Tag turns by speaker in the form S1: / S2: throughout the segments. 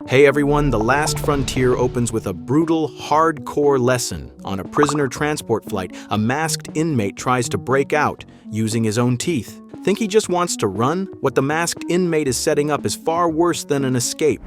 S1: Hey everyone, The Last Frontier opens with a brutal, hardcore lesson. On a prisoner transport flight, a masked inmate tries to break out, using his own teeth. Think he just wants to run? What the masked inmate is setting up is far worse than an escape.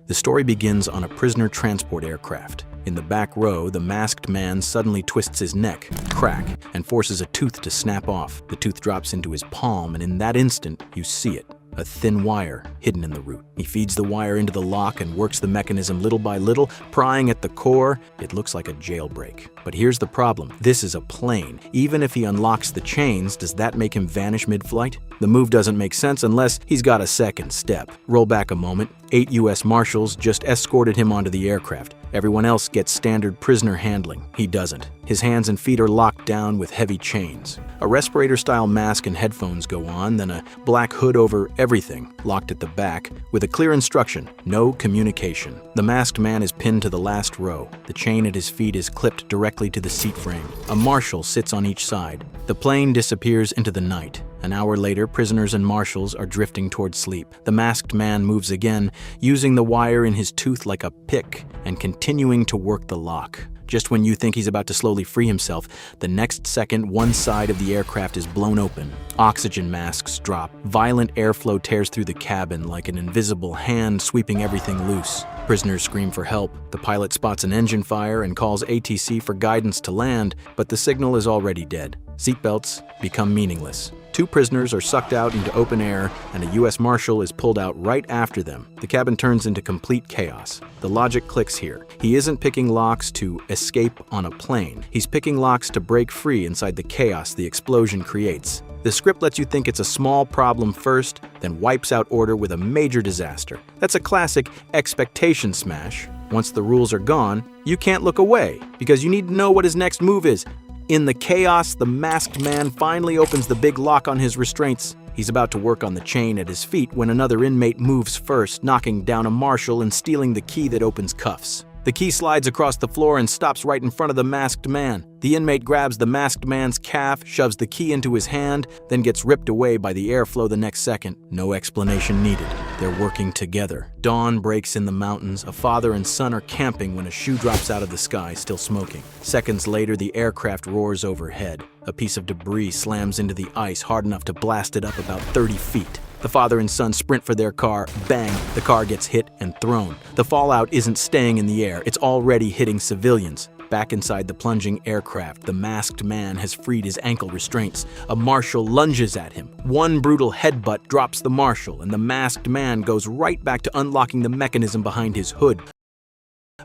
S1: The story begins on a prisoner transport aircraft. In the back row, the masked man suddenly twists his neck, crack, and forces a tooth to snap off. The tooth drops into his palm, and in that instant, you see it. A thin wire hidden in the root. He feeds the wire into the lock and works the mechanism little by little, prying at the core. It looks like a jailbreak. But here's the problem. This is a plane. Even if he unlocks the chains, does that make him vanish mid-flight? The move doesn't make sense unless he's got a second step. Roll back a moment. 8 U.S. Marshals just escorted him onto the aircraft. Everyone else gets standard prisoner handling. He doesn't. His hands and feet are locked down with heavy chains. A respirator-style mask and headphones go on, then a black hood over everything, locked at the back, with a clear instruction: no communication. The masked man is pinned to the last row. The chain at his feet is clipped directly to the seat frame. A marshal sits on each side. The plane disappears into the night. An hour later, prisoners and marshals are drifting toward sleep. The masked man moves again, using the wire in his tooth like a pick and continuing to work the lock. Just when you think he's about to slowly free himself, the next second, one side of the aircraft is blown open. Oxygen masks drop. Violent airflow tears through the cabin like an invisible hand sweeping everything loose. Prisoners scream for help. The pilot spots an engine fire and calls ATC for guidance to land, but the signal is already dead. Seatbelts become meaningless. 2 prisoners are sucked out into open air, and a U.S. Marshal is pulled out right after them. The cabin turns into complete chaos. The logic clicks here. He isn't picking locks to escape on a plane. He's picking locks to break free inside the chaos the explosion creates. The script lets you think it's a small problem first, then wipes out order with a major disaster. That's a classic expectation smash. Once the rules are gone, you can't look away, because you need to know what his next move is. In the chaos, the masked man finally opens the big lock on his restraints. He's about to work on the chain at his feet when another inmate moves first, knocking down a marshal and stealing the key that opens cuffs. The key slides across the floor and stops right in front of the masked man. The inmate grabs the masked man's calf, shoves the key into his hand, then gets ripped away by the airflow the next second. No explanation needed. They're working together. Dawn breaks in the mountains. A father and son are camping when a shoe drops out of the sky, still smoking. Seconds later, the aircraft roars overhead. A piece of debris slams into the ice hard enough to blast it up about 30 feet. The father and son sprint for their car. Bang! The car gets hit and thrown. The fallout isn't staying in the air. It's already hitting civilians. Back inside the plunging aircraft, the masked man has freed his ankle restraints. A marshal lunges at him. One brutal headbutt drops the marshal, and the masked man goes right back to unlocking the mechanism behind his hood.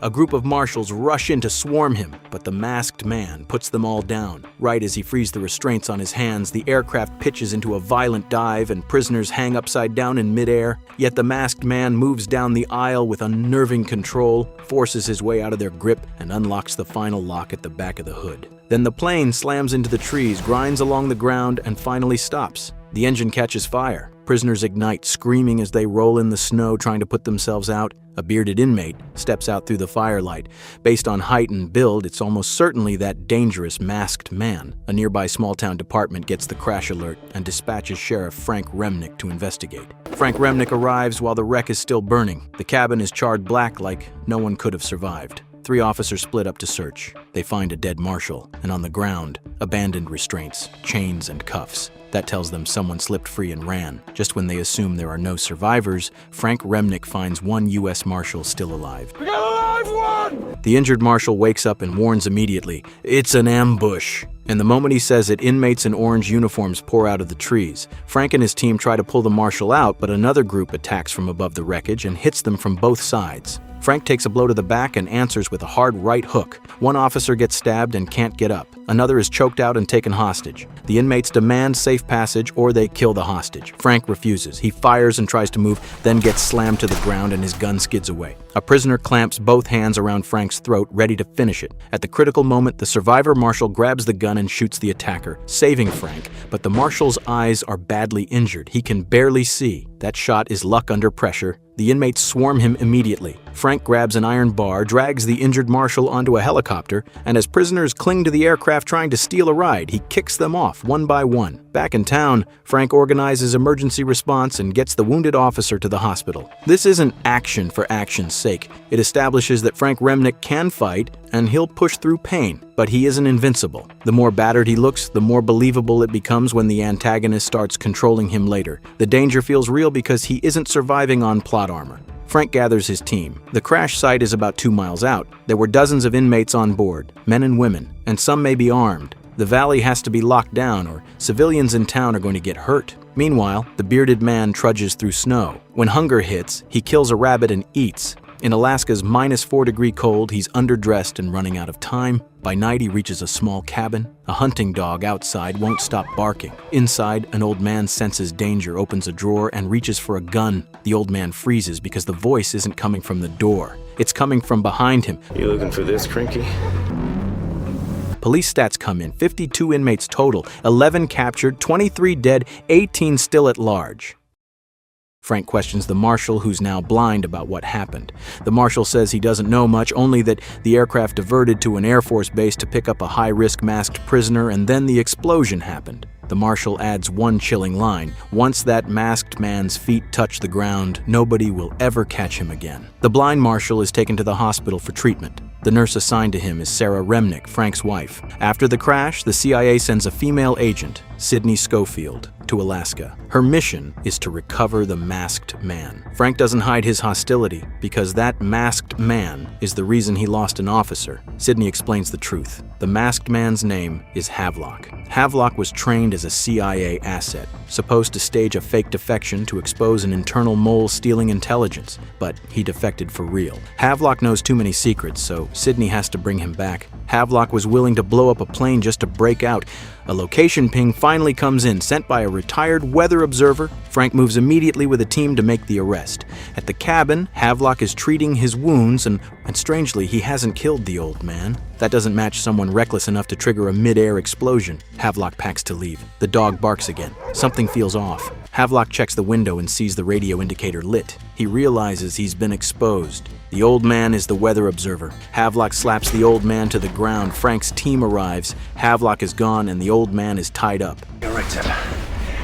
S1: A group of marshals rush in to swarm him, but the masked man puts them all down. Right as he frees the restraints on his hands, the aircraft pitches into a violent dive and prisoners hang upside down in midair. Yet the masked man moves down the aisle with unnerving control, forces his way out of their grip, and unlocks the final lock at the back of the hood. Then the plane slams into the trees, grinds along the ground, and finally stops. The engine catches fire. Prisoners ignite, screaming as they roll in the snow trying to put themselves out. A bearded inmate steps out through the firelight. Based on height and build, it's almost certainly that dangerous masked man. A nearby small-town department gets the crash alert and dispatches Sheriff Frank Remnick to investigate. Frank Remnick arrives while the wreck is still burning. The cabin is charred black like no one could have survived. 3 officers split up to search. They find a dead marshal, and on the ground, abandoned restraints, chains, and cuffs. That tells them someone slipped free and ran. Just when they assume there are no survivors, Frank Remnick finds 1 U.S. Marshal still alive.
S2: We got a live one!
S1: The injured marshal wakes up and warns immediately, "It's an ambush." And the moment he says it, inmates in orange uniforms pour out of the trees. Frank and his team try to pull the marshal out, but another group attacks from above the wreckage and hits them from both sides. Frank takes a blow to the back and answers with a hard right hook. 1 officer gets stabbed and can't get up. Another is choked out and taken hostage. The inmates demand safe passage or they kill the hostage. Frank refuses. He fires and tries to move, then gets slammed to the ground and his gun skids away. A prisoner clamps both hands around Frank's throat, ready to finish it. At the critical moment, the survivor marshal grabs the gun and shoots the attacker, saving Frank. But the marshal's eyes are badly injured. He can barely see. That shot is luck under pressure. The inmates swarm him immediately. Frank grabs an iron bar, drags the injured marshal onto a helicopter, and as prisoners cling to the aircraft trying to steal a ride, he kicks them off one by one. Back in town, Frank organizes emergency response and gets the wounded officer to the hospital. This isn't action for action's sake. It establishes that Frank Remnick can fight, and he'll push through pain, but he isn't invincible. The more battered he looks, the more believable it becomes when the antagonist starts controlling him later. The danger feels real because he isn't surviving on plot armor. Frank gathers his team. The crash site is about 2 miles out. There were dozens of inmates on board, men and women, and some may be armed. The valley has to be locked down or civilians in town are going to get hurt. Meanwhile, the bearded man trudges through snow. When hunger hits, he kills a rabbit and eats. In Alaska's -4-degree cold, he's underdressed and running out of time. By night, he reaches a small cabin. A hunting dog outside won't stop barking. Inside, an old man senses danger, opens a drawer, and reaches for a gun. The old man freezes because the voice isn't coming from the door. It's coming from behind him.
S2: You looking for this, Crinky?
S1: Police stats come in, 52 inmates total, 11 captured, 23 dead, 18 still at large. Frank questions the marshal, who's now blind, about what happened. The marshal says he doesn't know much, only that the aircraft diverted to an Air Force base to pick up a high-risk masked prisoner, and then the explosion happened. The marshal adds one chilling line: once that masked man's feet touch the ground, nobody will ever catch him again. The blind marshal is taken to the hospital for treatment. The nurse assigned to him is Sarah Remnick, Frank's wife. After the crash, the CIA sends a female agent, Sydney Schofield, to Alaska. Her mission is to recover the masked man. Frank doesn't hide his hostility because that masked man is the reason he lost an officer. Sydney explains the truth. The masked man's name is Havlock. Havlock was trained as a CIA asset, supposed to stage a fake defection to expose an internal mole stealing intelligence, but he defected for real. Havlock knows too many secrets, so Sydney has to bring him back. Havlock was willing to blow up a plane just to break out. A location ping finally comes in, sent by a retired weather observer. Frank moves immediately with a team to make the arrest. At the cabin, Havlock is treating his wounds, and strangely, he hasn't killed the old man. That doesn't match someone reckless enough to trigger a mid-air explosion. Havlock packs to leave. The dog barks again. Something feels off. Havlock checks the window and sees the radio indicator lit. He realizes he's been exposed. The old man is the weather observer. Havlock slaps the old man to the ground. Frank's team arrives. Havlock is gone and the old man is tied up.
S2: All right, Ted.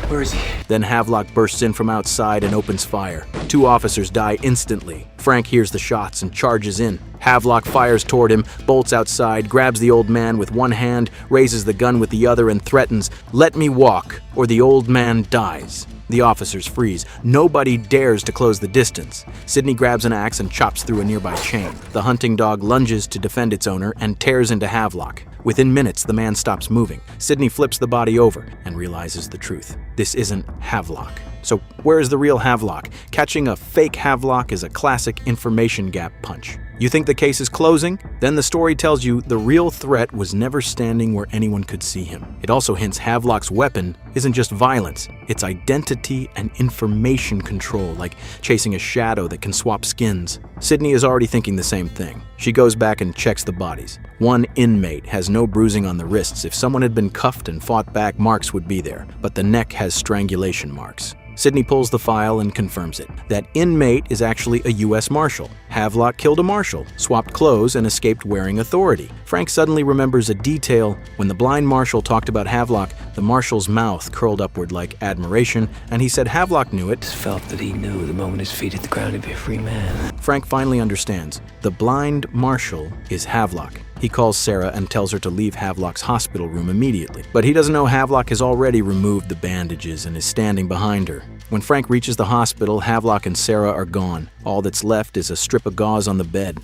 S2: Where is he?
S1: Then Havlock bursts in from outside and opens fire. 2 officers die instantly. Frank hears the shots and charges in. Havlock fires toward him, bolts outside, grabs the old man with one hand, raises the gun with the other and threatens, "Let me walk, or the old man dies." The officers freeze. Nobody dares to close the distance. Sydney grabs an axe and chops through a nearby chain. The hunting dog lunges to defend its owner and tears into Havlock. Within minutes, the man stops moving. Sydney flips the body over and realizes the truth. This isn't Havlock. So where is the real Havlock? Catching a fake Havlock is a classic information gap punch. You think the case is closing? Then the story tells you the real threat was never standing where anyone could see him. It also hints Havlock's weapon isn't just violence, it's identity and information control, like chasing a shadow that can swap skins. Sydney is already thinking the same thing. She goes back and checks the bodies. One inmate has no bruising on the wrists. If someone had been cuffed and fought back, marks would be there, but the neck has strangulation marks. Sydney pulls the file and confirms it. That inmate is actually a U.S. Marshal. Havlock killed a marshal, swapped clothes, and escaped wearing authority. Frank suddenly remembers a detail. When the blind marshal talked about Havlock, the marshal's mouth curled upward like admiration, and he said Havlock knew it.
S2: Just felt that he knew the moment his feet hit the ground he'd be a free man.
S1: Frank finally understands. The blind marshal is Havlock. He calls Sarah and tells her to leave Havlock's hospital room immediately. But he doesn't know Havlock has already removed the bandages and is standing behind her. When Frank reaches the hospital, Havlock and Sarah are gone. All that's left is a strip of gauze on the bed.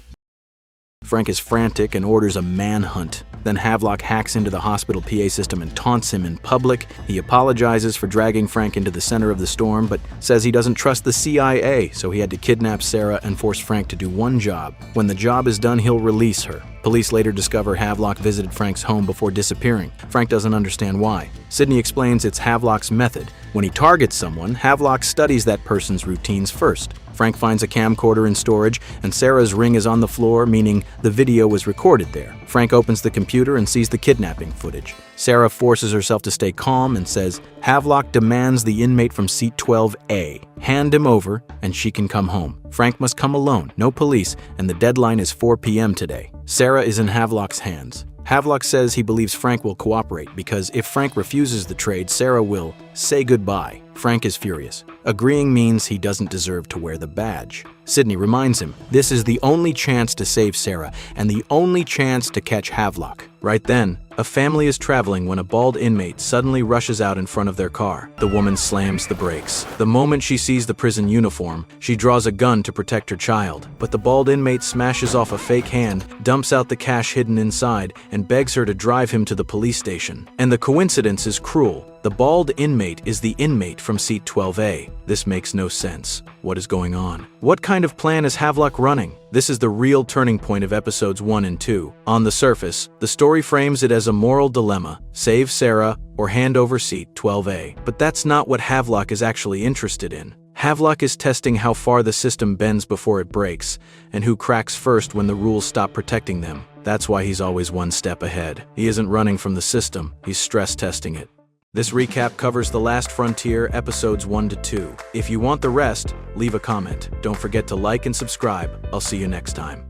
S1: Frank is frantic and orders a manhunt. Then Havlock hacks into the hospital PA system and taunts him in public. He apologizes for dragging Frank into the center of the storm, but says he doesn't trust the CIA, so he had to kidnap Sarah and force Frank to do one job. When the job is done, he'll release her. Police later discover Havlock visited Frank's home before disappearing. Frank doesn't understand why. Sydney explains it's Havlock's method. When he targets someone, Havlock studies that person's routines first. Frank finds a camcorder in storage, and Sarah's ring is on the floor, meaning the video was recorded there. Frank opens the computer and sees the kidnapping footage. Sarah forces herself to stay calm and says, Havlock demands the inmate from seat 12A. Hand him over, and she can come home. Frank must come alone, no police, and the deadline is 4 p.m. today. Sarah is in Havlock's hands. Havlock says he believes Frank will cooperate because if Frank refuses the trade, Sarah will say goodbye. Frank is furious. Agreeing means he doesn't deserve to wear the badge. Sydney reminds him this is the only chance to save Sarah and the only chance to catch Havlock. Right then, a family is traveling when a bald inmate suddenly rushes out in front of their car. The woman slams the brakes. The moment she sees the prison uniform, she draws a gun to protect her child. But the bald inmate smashes off a fake hand, dumps out the cash hidden inside, and begs her to drive him to the police station. And the coincidence is cruel. The bald inmate is the inmate from seat 12A. This makes no sense. What is going on? What kind of plan is Havlock running? This is the real turning point of episodes 1 and 2. On the surface, the story frames it as a moral dilemma: save Sarah or hand over seat 12A. But that's not what Havlock is actually interested in. Havlock is testing how far the system bends before it breaks, and who cracks first when the rules stop protecting them. That's why he's always one step ahead. He isn't running from the system, he's stress testing it. This recap covers The Last Frontier, episodes 1 to 2. If you want the rest, leave a comment. Don't forget to like and subscribe. I'll see you next time.